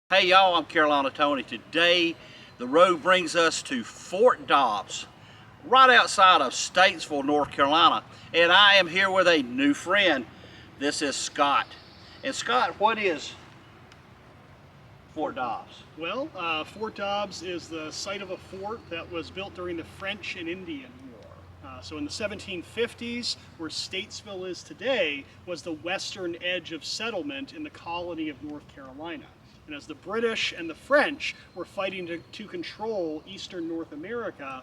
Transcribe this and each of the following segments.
Hey y'all, I'm Carolina Tony. Today the road brings us to Fort Dobbs, right outside of Statesville, North Carolina. And I am here with a new friend. This is Scott. And Scott, what is Fort Dobbs? Well, Fort Dobbs is the site of a fort that was built during the French and Indian War. So in the 1750s, where Statesville is today, was the western edge of settlement in the colony of North Carolina. And as the British and the French were fighting to control eastern North America,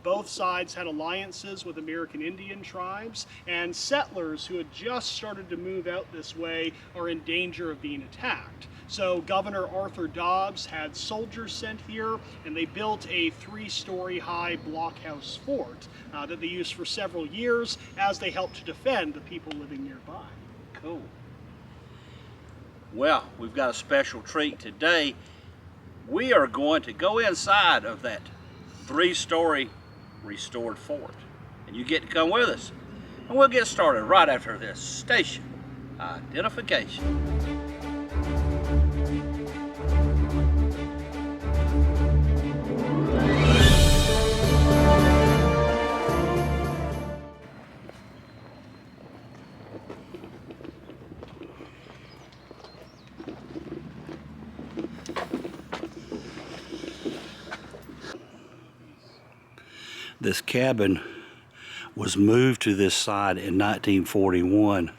both sides had alliances with American Indian tribes, and settlers who had just started to move out this way are in danger of being attacked. So Governor Arthur Dobbs had soldiers sent here, and they built a 3-story high blockhouse fort that they used for several years as they helped to defend the people living nearby. Cool. Well, we've got a special treat today. We are going to go inside of that 3-story restored fort. And you get to come with us. And we'll get started right after this station identification. This cabin was moved to this site in 1941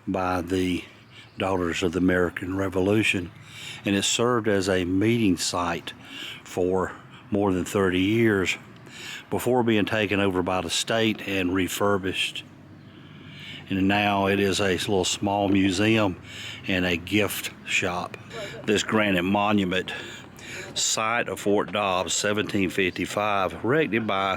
by the Daughters of the American Revolution, and it served as a meeting site for more than 30 years before being taken over by the state and refurbished. And now it is a little small museum and a gift shop. This granite monument, site of Fort Dobbs, 1755, erected by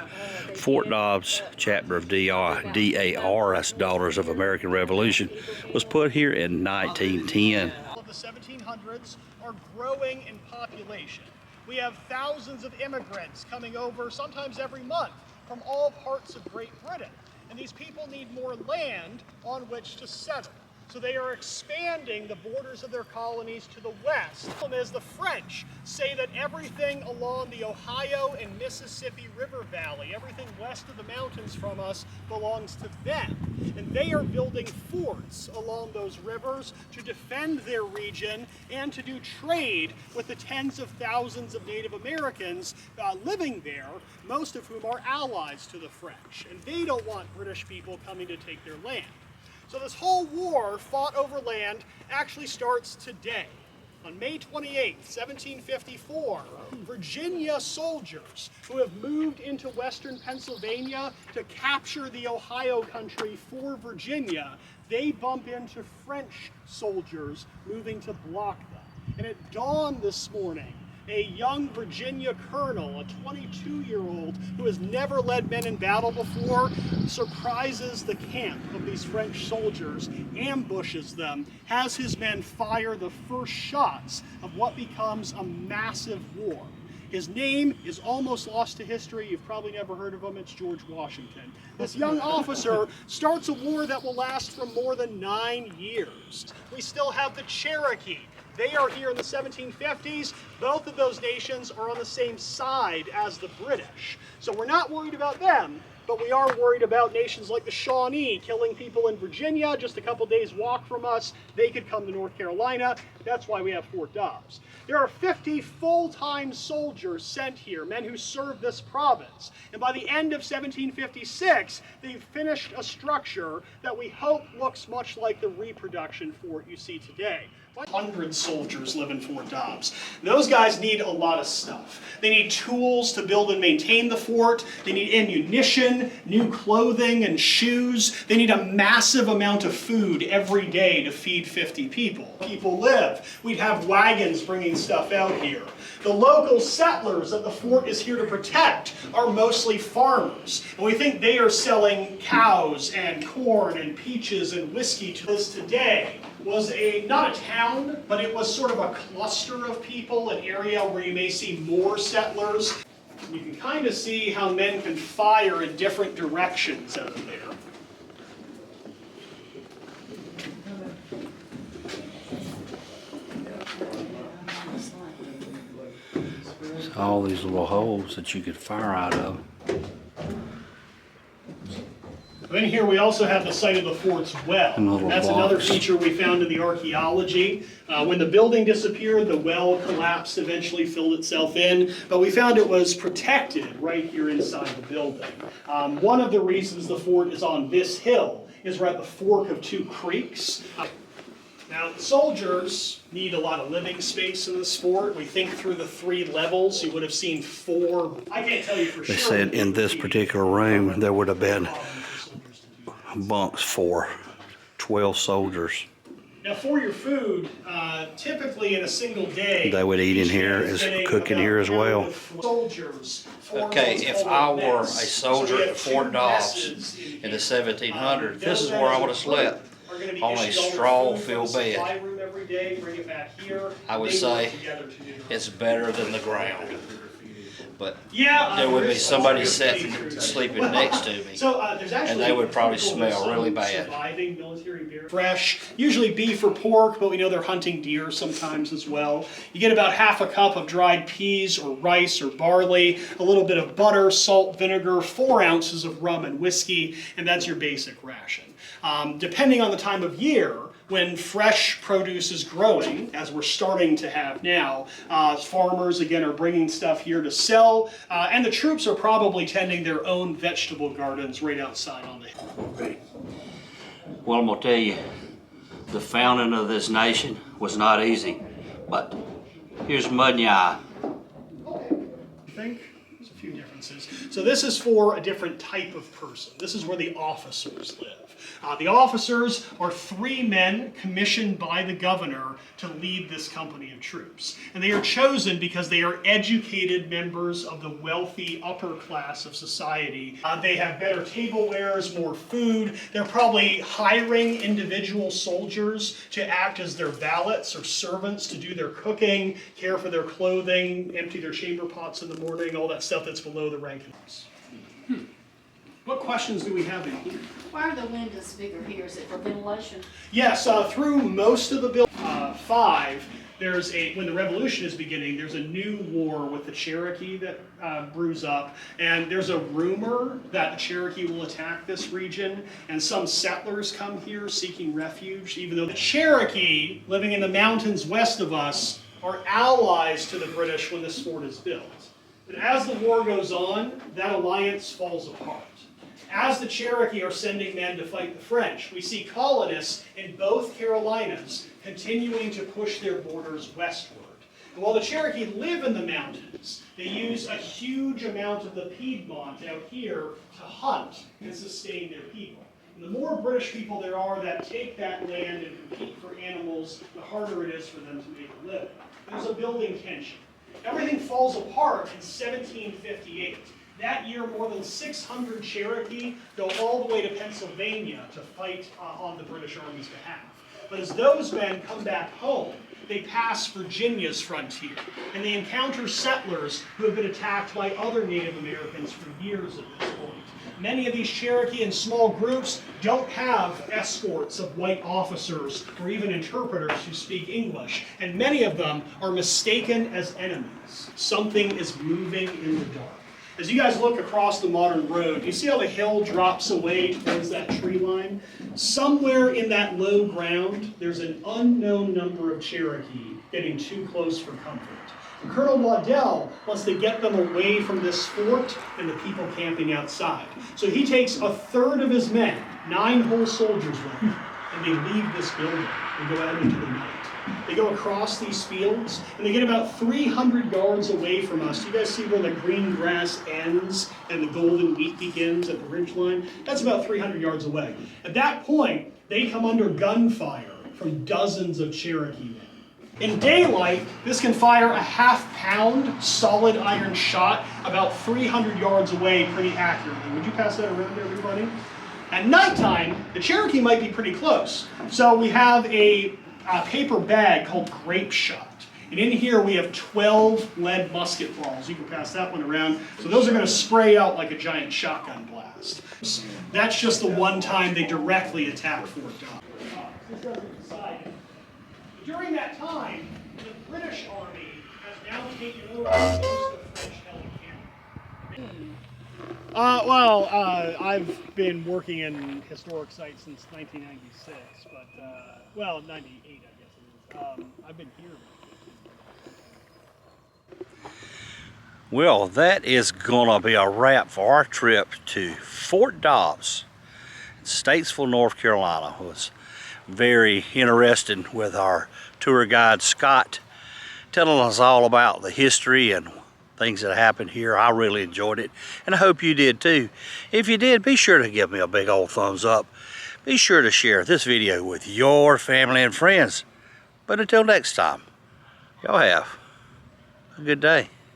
Fort Dobbs chapter of DAR, that's Daughters of American Revolution, was put here in 1910. Of the 1700s are growing in population. We have thousands of immigrants coming over, sometimes every month, from all parts of Great Britain. And these people need more land on which to settle. So they are expanding the borders of their colonies to the west. The problem is the French say that everything along the Ohio and Mississippi River Valley, everything west of the mountains from us, belongs to them. And they are building forts along those rivers to defend their region and to do trade with the tens of thousands of Native Americans living there, most of whom are allies to the French. And they don't want British people coming to take their land. So this whole war fought over land actually starts today. On May 28, 1754, Virginia soldiers who have moved into western Pennsylvania to capture the Ohio country for Virginia, they bump into French soldiers moving to block them. And at dawn this morning, a young Virginia colonel, a 22-year-old who has never led men in battle before, surprises the camp of these French soldiers, ambushes them, has his men fire the first shots of what becomes a massive war. His name is almost lost to history. You've probably never heard of him. It's George Washington. This young officer starts a war that will last for more than 9 years. We still have the Cherokee. They are here in the 1750s. Both of those nations are on the same side as the British. So we're not worried about them, but we are worried about nations like the Shawnee killing people in Virginia, just a couple days walk from us. They could come to North Carolina. That's why we have Fort Dobbs. There are 50 full-time soldiers sent here, men who serve this province. And by the end of 1756, they've finished a structure that we hope looks much like the reproduction fort you see today. 100 soldiers live in Fort Dobbs. Those guys need a lot of stuff. They need tools to build and maintain the fort. They need ammunition, new clothing and shoes. They need a massive amount of food every day to feed 50 people. People live. We'd have wagons bringing stuff out here. The local settlers that the fort is here to protect are mostly farmers. And we think they are selling cows and corn and peaches and whiskey to us today. Was not a town, but it was sort of a cluster of people, an area where you may see more settlers. You can kind of see how men can fire in different directions out of there. all these little holes that you could fire out of. In here we also have the site of the fort's well. That's another box. feature we found in the archaeology. When the building disappeared, the well collapsed, eventually filled itself in, but we found it was protected right here inside the building. One of the reasons the fort is on this hill is we're at the fork of two creeks. Now, the soldiers need a lot of living space in this fort. We think through the 3 levels, you would have seen 4. I can't tell you for sure. They said in this particular room there would have been bunks for 12 soldiers. Now, for your food, typically in a single day, They would eat in here, as cook in here as well. Soldiers. Okay, if I were a soldier at Fort Dobbs in the 1700s, this is where I would have slept, on a straw-filled bed. I would say it's better than the ground. But there would be somebody sitting, sleeping next to me, and they would probably smell really bad. Fresh, usually beef or pork, but we know they're hunting deer sometimes as well. You get about half a cup of dried peas or rice or barley, a little bit of butter, salt, vinegar, 4 ounces of rum and whiskey, and that's your basic ration. Depending on the time of year, when fresh produce is growing, as we're starting to have now, farmers again are bringing stuff here to sell, and the troops are probably tending their own vegetable gardens right outside on the hill. Well, I'm gonna tell you, the founding of this nation was not easy, but here's mud in your eye. I think there's a few differences. So this is for a different type of person. This is where the officers live. The officers are 3 men commissioned by the governor to lead this company of troops. And they are chosen because they are educated members of the wealthy upper class of society. They have better tablewares, more food. They're probably hiring individual soldiers to act as their valets or servants to do their cooking, care for their clothing, empty their chamber pots in the morning, all that stuff that's below the rank and file. What questions do we have in here? Why are the windows bigger here? Is it for ventilation? Yes, through most of the building, 5, there's when the revolution is beginning, there's a new war with the Cherokee that brews up, and there's a rumor that the Cherokee will attack this region, and some settlers come here seeking refuge, even though the Cherokee, living in the mountains west of us, are allies to the British when this fort is built. But as the war goes on, that alliance falls apart. As the Cherokee are sending men to fight the French, we see colonists in both Carolinas continuing to push their borders westward. And while the Cherokee live in the mountains, they use a huge amount of the Piedmont out here to hunt and sustain their people. And the more British people there are that take that land and compete for animals, the harder it is for them to make a living. There's a building tension. Everything falls apart in 1758. That year, more than 600 Cherokee go all the way to Pennsylvania to fight on the British Army's behalf. But as those men come back home, they pass Virginia's frontier, and they encounter settlers who have been attacked by other Native Americans for years at this point. Many of these Cherokee and small groups don't have escorts of white officers or even interpreters who speak English, and many of them are mistaken as enemies. Something is moving in the dark. As you guys look across the modern road, you see how the hill drops away towards that tree line? Somewhere in that low ground, there's an unknown number of Cherokee getting too close for comfort. And Colonel Waddell wants to get them away from this fort and the people camping outside. So he takes a third of his men, 9 whole soldiers with him, and they leave this building and go out into the night. They go across these fields, and they get about 300 yards away from us. You guys see where the green grass ends and the golden wheat begins at the ridgeline? That's about 300 yards away. At that point, they come under gunfire from dozens of Cherokee men. In daylight, this can fire a half-pound solid iron shot about 300 yards away pretty accurately. Would you pass that around to everybody? At nighttime, the Cherokee might be pretty close. So we have a paper bag called Grape Shot. And in here we have 12 lead musket balls. You can pass that one around. So those are going to spray out like a giant shotgun blast. That's just the one time they directly attack Fort Dobbs. During that time, the British Army has now taken over most of I've been working in historic sites since 1996, but, well, 98, I guess it is. I've been here. Well, that is gonna be a wrap for our trip to Fort Dobbs, Statesville, North Carolina. It was very interesting with our tour guide Scott telling us all about the history and things that happened here. I really enjoyed it, and I hope you did too. If you did, be sure to give me a big old thumbs up. Be sure to share this video with your family and friends. But until next time, y'all have a good day.